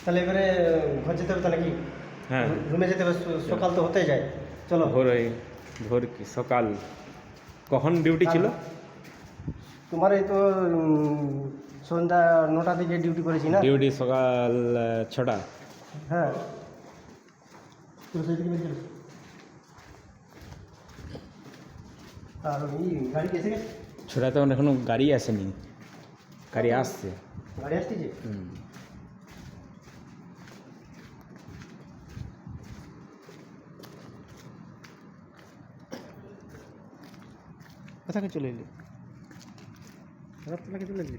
তাহলে এবারে ঘর যেতে হবে তো নাকি? হ্যাঁ রুমে যেতে হবে, সকাল তো হতে যায়। চলো। ভোর কি সকাল কখন ডিউটি ছিল? তোমার এই তো সন্ধ্যা 9টা থেকে ডিউটি করেছি না? ডিউটি সকাল 6টা। হ্যাঁ, চলো সেদিকে বেরিয়ে চলো। আর ওই গাড়ি এসে গেছে? 6টা তো এখনো গাড়ি আসেনি, গাড়ি আসছে। গাড়ি আসতেছে? কোথাকে চলে এলি? রাতটাকে চলে এলি?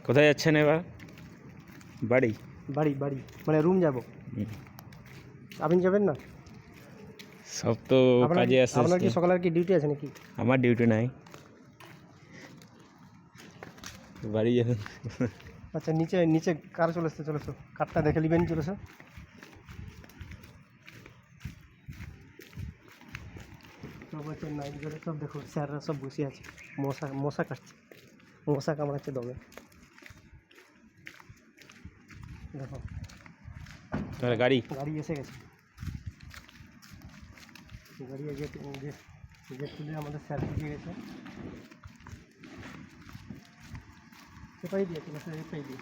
কোথায় যাচ্ছেন এবার? বাড়ি? বাড়ি বাড়ি মানে রুম যাব। আপনি যাবেন না? সব তো কাজে আসছে। আপনার কি সকালের কি ডিউটি আছে নাকি? আমার ডিউটি নাই, বাড়ি যাবেন। আচ্ছা, নিচে নিচে কার চলে এসছে, চলেছো কারটা দেখে নেবেন, চলেছো। সব হচ্ছে নাইট করে, সব দেখো স্যাররা সব বসে আছে, মশা মশা কাটছে, মশা কামড়াচ্ছে দমে। দেখো তাহলে গাড়ি গাড়ি এসে গেছে। গাড়ি গেট গেট গেট খুলে আমাদের স্যার ঢুকে গেছে। এপাই দিয়ে চলে স্যার, এপাই দিয়ে।